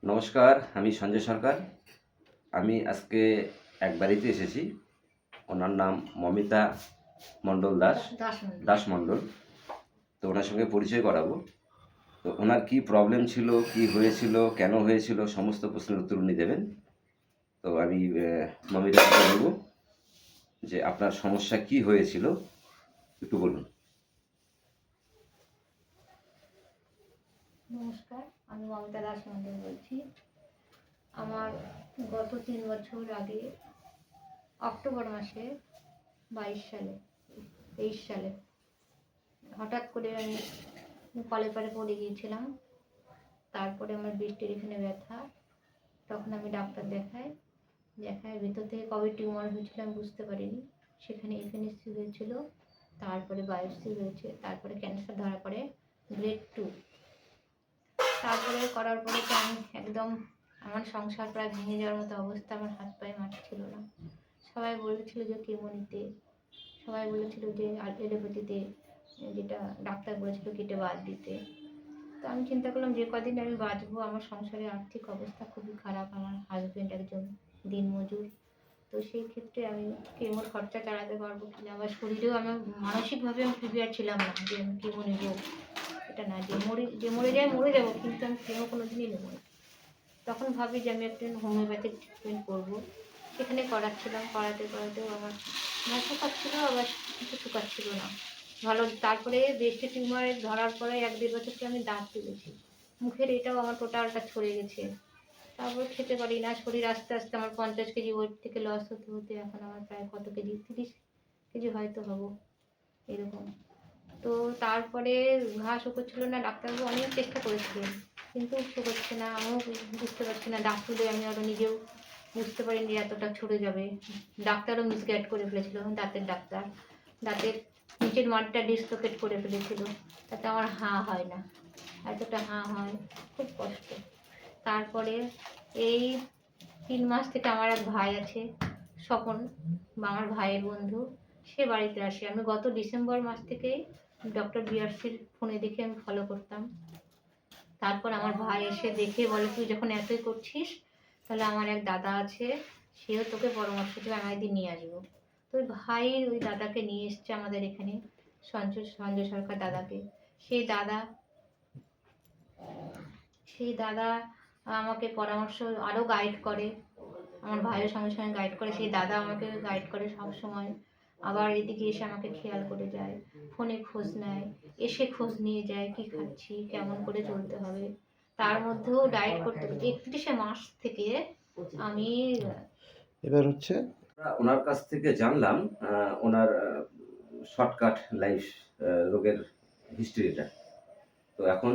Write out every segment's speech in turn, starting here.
নমস্কার, আমি সঞ্জয় সরকার। আমি আজকে এক বাড়িতে এসেছি। ওনার নাম মমিতা মণ্ডল দাস, দাস মণ্ডল। তো ওনার সঙ্গে পরিচয় করাবো। তো ওনার কী প্রবলেম ছিল, কি হয়েছিল, কেন হয়েছিল, সমস্ত প্রশ্নের উত্তর উনি দেবেন। তো আমি মমিতাকে বলবো যে আপনার সমস্যা কি হয়েছিল একটু বলুন। নমস্কার, আমি মমতা দাস মণ্ডল বলছি। আমার গত 3 বছর আগে অক্টোবর মাসে 23 সালে হঠাৎ করে আমি কলে পারে পড়ে গিয়েছিলাম। তারপরে আমার বৃষ্টির এখানে ব্যথা। তখন আমি ডাক্তার দেখায় ভিতর থেকে কবে টিউমার হয়েছিল আমি বুঝতে পারিনি। সেখানে এফএনএসসি হয়েছিল, তারপরে বায়োপসি হয়েছে, তারপরে ক্যান্সার ধরা পড়ে গ্রেড 2। তারপরে করার পরে তো আমি একদম আমার সংসার প্রায় ভেঙে যাওয়ার মতো অবস্থা। আমার হাত পায়ে মাটি ছিল না। সবাই বলেছিল যে কেমো নিতে, সবাই বলেছিল যে এলোপ্যাথিতে, যেটা ডাক্তার বলেছিল কেটে বাদ দিতে। তো আমি চিন্তা করলাম যে কদিন আমি বাঁচবো। আমার সংসারের আর্থিক অবস্থা খুবই খারাপ, আমার হাজব্যান্ড একজন দিনমজুর। তো সেই ক্ষেত্রে আমি কেমোর খরচা চালাতে পারবো কিনা, আবার শরীরেও আমার মানসিকভাবে আমি প্রিপেয়ার ছিলাম না যে আমি কেমো নেবো। এটা না যে মরে যায় মরে যাবো, কিন্তু আমি কেমো কোনো দিনই নেবো না। তখন ভাবি যে আমি একটা হোমিওপ্যাথিক ট্রিটমেন্ট করবো। সেখানে করাতেও আমার ব্যথা পাচ্ছিল, আবার কিছু শুকাচ্ছিল না ভালো। তারপরে ব্রেস্টে টিউমার ধরার পরে 1-1.5 বছর আমি দাঁত তুলেছি। মুখের এটাও আমার টোটালটা ছড়ে গেছে। তারপর খেতে পারি না। শরীর আস্তে আস্তে আমার 50 কেজি ওয়েট থেকে লস হতে হতে এখন আমার প্রায় কত কেজি, 30 কেজি হয়তো হবো এরকম। তো তারপরে ঘা শুকোচ্ছিল না। ডাক্তারবাবু অনেক চেষ্টা করেছিলেন, কিন্তু শুকোচ্ছে না। আমিও বুঝতে পারছি না। দাঁত তুলে আমি আরও নিজেও বুঝতে পারিনি যে এতটা ছড়ে যাবে। ডাক্তারও মিসগাইড করে ফেলেছিল, দাঁতের ডাক্তার। দাঁতের নিচের মাড়টা ডিসলোকেট করে ফেলেছিল, তাতে আমার হাঁ হয় না। এতটা হাঁ হয়, খুব কষ্ট। তারপরে এই 3 মাস থেকে আমার এক ভাই আছে, স্বপন, বা আমার ভাইয়ের বন্ধু, সে বাড়িতে আসে। আমি গত ডিসেম্বর মাস থেকে ডক্টর বিআরসির ফোনে দেখে আমি ফলো করতাম। তারপর আমার ভাই এসে দেখে বলে, তুই যখন এতই করছিস তাহলে আমার এক দাদা আছে, সেও তোকে পরামর্শ দেবে, আমি একদিন নিয়ে আসবো। তো ভাই ওই দাদাকে নিয়ে এসছে আমাদের এখানে, সঞ্জয় সরকার দাদাকে। সেই দাদা সেই দাদা আমাকে পরামর্শ আরও গাইড করে। আমার ভাইয়ের সঙ্গে সঙ্গে গাইড করে, সেই দাদা আমাকে গাইড করে সব সময়। আবার এদিকে এসে আমাকে খেয়াল করে যায়, ফোনে খোঁজ নেয়, এসে খোঁজ নিয়ে যায় কি খাচ্ছি, কেমন করে চলতে হবে। তার মধ্যেও ডায়েট করতে করতে 31 মাস থেকে আমি এবার হচ্ছে ওনার কাছ থেকে জানলাম ওনার শর্টকাট লাইফ রোগের হিস্ট্রিটা। তো এখন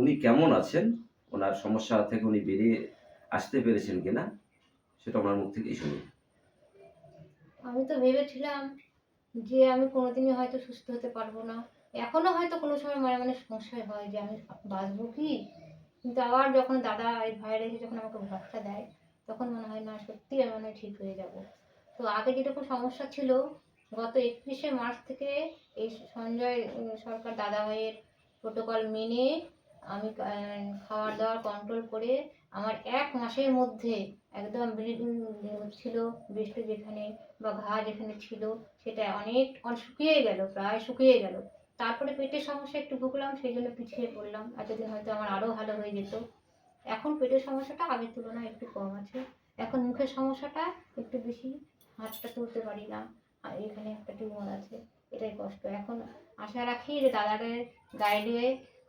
উনি কেমন আছেন, ওনার সমস্যা থেকে উনি বেরিয়ে আসতে পেরেছেন কিনা, সেটা ওনার মুখ থেকেই শুনি। আমি তো ভেবেছিলাম যে আমি কোনোদিনই হয়তো সুস্থ হতে পারবো না। এখনো হয়তো কোনো সময় মনে মনে সংশয় হয় যে আমি বাঁচবো কি। কিন্তু আবার যখন দাদা এই ভাইয়ের এসে যখন আমাকে ভরসা দেয়, তখন মনে হয় না, সত্যি আমি মনে হয় ঠিক হয়ে যাব। তো আগে যেরকম সমস্যা ছিল, গত 31 মার্চ থেকে এই সঞ্জয় সরকার দাদা ভাইয়ের প্রোটোকল মেনে আমি খাওয়ার দাওয়ার কন্ট্রোল করে আমার 1 মাসের মধ্যে একদম ব্লিডিং হচ্ছিল, ব্রেস্টে যেখানে বা ঘা যেখানে ছিল সেটা অনেক শুকিয়ে গেল, প্রায় শুকিয়ে গেল। তারপরে পেটের সমস্যা একটু ভুগলাম, সেই জন্য পিছিয়ে পড়লাম। এতদিন হয়তো আমার আরও ভালো হয়ে যেত। এখন পেটের সমস্যাটা আগের তুলনায় একটু কম আছে। এখন মুখের সমস্যাটা একটু বেশি, হাতটা তুলতে পারি না, আর এখানে একটা টিউমার আছে, এটাই কষ্ট। এখন আশা রাখি যে দাদাদের গাইডে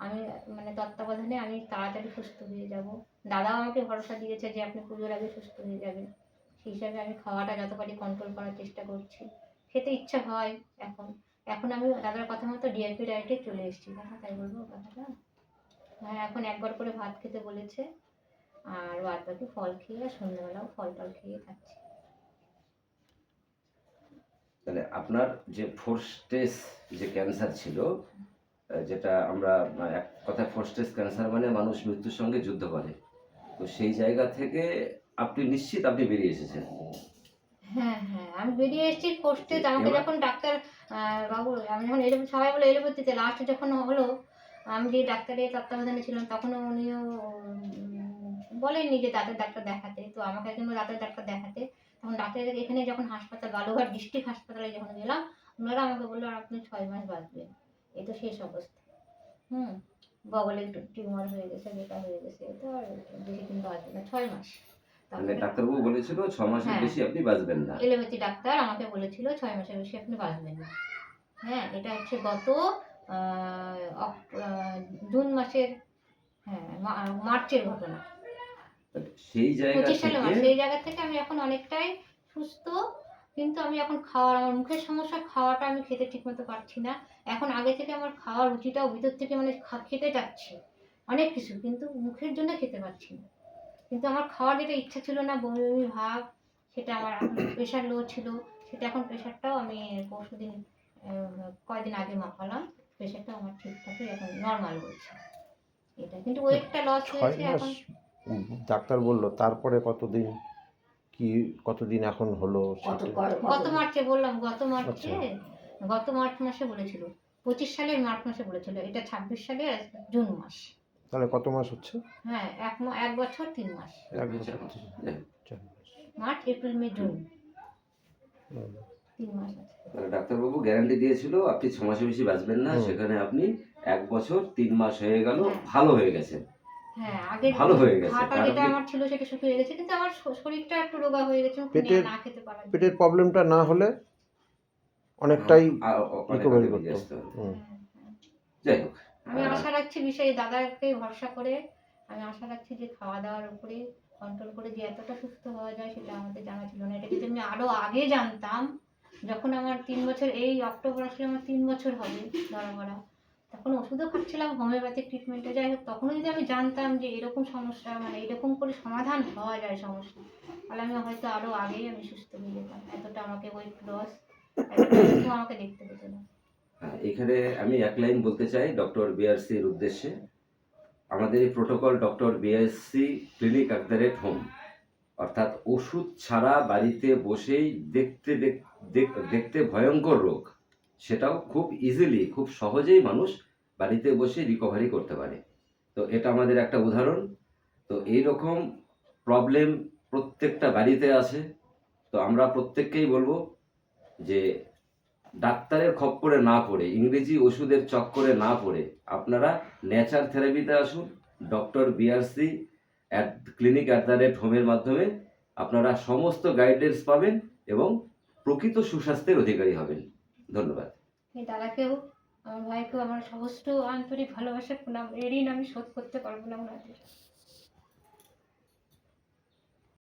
আমি, মানে তত্ত্বাবধানে আমি তাড়াতাড়ি সুস্থ হয়ে যাব। দাদাও আমাকে ভরসা দিয়েছে যে আপনি পুজোর আগে সুস্থ হয়ে যাবেন। সেই হিসাবে আমি খাওয়াটা যত পারি কন্ট্রোল করার চেষ্টা করছি। খেতে ইচ্ছা হয় এখন। এখন আমি দাদার কথা মতো ডিএপি ডায়েটে চলে এসেছি। তাই বলবো কথাটা। হ্যাঁ, এখন একবার করে ভাত খেতে বলেছে, আর বাদ বাকি ফল খেয়ে, আর সন্ধ্যাবেলাও ফল টল খেয়ে থাকছি। তাহলে আপনার যে ফোর স্টেজ যে ক্যান্সার ছিল, যেটা আমরা এক কথায় ফোর স্টেজ ক্যান্সার মানে মানুষ মৃত্যুর সঙ্গে যুদ্ধ করে, তো সেই জায়গা থেকে আপনি নিশ্চিত আপনি বেরিয়ে এসেছেন। হ্যাঁ হ্যাঁ, আমি বেরিয়ে এসেছি পোস্টে। আমাকে এবার যখন ডাক্তার বাবু, আমি যখন সবাই বলে এলোপ্যাথিতে, লাস্টে যখন হলো, আমি যে ডাক্তারের তত্ত্বাবধানে ছিলাম তখনও উনিও বলেননি যে দাঁতের ডাক্তার দেখাতে, তো আমাকে একজন দাঁতের ডাক্তার দেখাতে, তখন ডাক্তারের এখানে যখন হাসপাতাল বালুঘাট ডিস্ট্রিক্ট হাসপাতালে যখন গেলাম, ওনারা আমাকে বললো আর আপনি 6 মাস বাঁচবেন, এই তো শেষ অবস্থা। বগলে টিউমার হয়ে গেছে, বেটা হয়ে গেছে, তো আর বেশি দিন বাঁচবে না, 6 মাস। মানে ডাক্তারবাবু বলেছিল 6 মাসের হ্যাঁ। বেশি আপনি বাঁচবেন না। এলোপ্যাথি ডাক্তার আমাকে বলেছিল 6 মাসের বেশি আপনি বাঁচবেন না। হ্যাঁ, এটা হচ্ছে গত জুন মাসের, হ্যাঁ মার্চের ঘটনা। সেই জায়গা 25 সালে মার্চ। থেকে সেই জায়গা থেকে আমি এখন অনেকটাই সুস্থ, কিন্তু আমি এখন আমার মুখের সমস্যা, খাওয়াটা আমি খেতে ঠিকমতো পারছি না। এখন আগে থেকে আমার খাওয়ার রুচিটাও ভিতর থেকে মানে খেতে চাচ্ছি অনেক কিছু, কিন্তু মুখের জন্য খেতে পারছি না। কিন্তু আমার খাওয়ার যেটা ইচ্ছা ছিল না, বমি বমি ভাব, সেটা আমার প্রেশার লো ছিল, সেটা এখন প্রেশারটাও আমি পরশুদিন কয়েকদিন আগে মাপালাম, প্রেশারটাও আমার ঠিকঠাকই এখন নর্মাল বলছে। এটা কিন্তু ওয়েটটা লস 6 হয়েছে মাস এখন। ডাক্তার বললো, তারপরে কতদিন এখন হলো গত মার্চে বললাম, গত মার্চ মাসে বলেছিল, 25 সালের মার্চ মাসে বলেছিল, এটা 26 সালের জুন মাস। তাহলে কত মাস হচ্ছে? হ্যাঁ, 1 বছর 3 মাস। 1 বছর 4 মাস। মার্চ, এপ্রিল, মে, জুন, 3 মাস আছে। মানে ডাক্তারবাবু গ্যারান্টি দিয়েছিল আপনি 6 মাসের বেশি বাঁচবেন না, সেখানে আপনি 1 বছর 3 মাস হয়ে গেল, ভালো হয়ে গেছেন। হ্যাঁ, আগে ভালো হয়ে গেছে, খাওয়াটা কারণ যেটা কি- আমার ছিল সেটা শুকিয়ে গেছে, কিন্তু আমার শরীরটা একটু রোগা হয়ে গেছে, পেটের- না খেতে পারা যায়। পেটের প্রবলেমটা না হলে অনেকটাই অনেক recovery আগে করতে আসতে হবে। হুম। যাই হোক, আমি আশা রাখছি বিষয়ে দাদাকে ভরসা করে, আমি আশা রাখছি যে খাওয়া দাওয়ার উপরে কন্ট্রোল করে যে এতটা সুস্থ হওয়া যায় সেটা আমাদের জানা ছিল না। এটা যদি আমি আরো আগে জানতাম, যখন আমার 3 বছর, এই অক্টোবর আসলে আমার 3 বছর হবে ধরা পড়া, তখন ওষুধও খাচ্ছিলাম হোমিওপ্যাথিক ট্রিটমেন্টে। যাই হোক, তখনও যদি আমি জানতাম যে এরকম সমস্যা, মানে এরকম করে সমাধান হওয়া যায় সমস্যা, তাহলে আমি হয়তো আরো আগেই আমি সুস্থ হয়ে যেতাম। এতটা আমাকে ওয়েট লস, এতটা আমাকে দেখতে হতো না। এখানে আমি এক লাইন বলতে চাই ডক্টর বিআরসির উদ্দেশ্যে। আমাদের এই protocol doctor BRC clinic @home, অর্থাৎ ওষুধ ছাড়া বাড়িতে বসেই দেখতে ভয়ঙ্কর রোগ, সেটাও খুব ইজিলি, খুব সহজেই মানুষ বাড়িতে বসে রিকভারি করতে পারে। তো এটা আমাদের একটা উদাহরণ। তো এই রকম প্রবলেম প্রত্যেকটা বাড়িতে আছে। তো আমরা প্রত্যেককেই বলবো যে ডাক্তারের খপ্পরে না পড়ে, ইংরেজি ওষুধের চক্করে না পড়ে আপনারা নেচার থেরাপিতে আসুন। ডক্টর বিআরসি ক্লিনিক @হোমের মাধ্যমে আপনারা সমস্ত গাইডেন্স পাবেন এবং প্রকৃত সুস্বাস্থ্যের অধিকারী হবেন। ধন্যবাদ। এই দাদাকেও, আমার ভাইকেও আমার সমস্ত আন্তরিক ভালোবাসা, ঋণ আমি শোধ করতে পারবো না ওনাদের।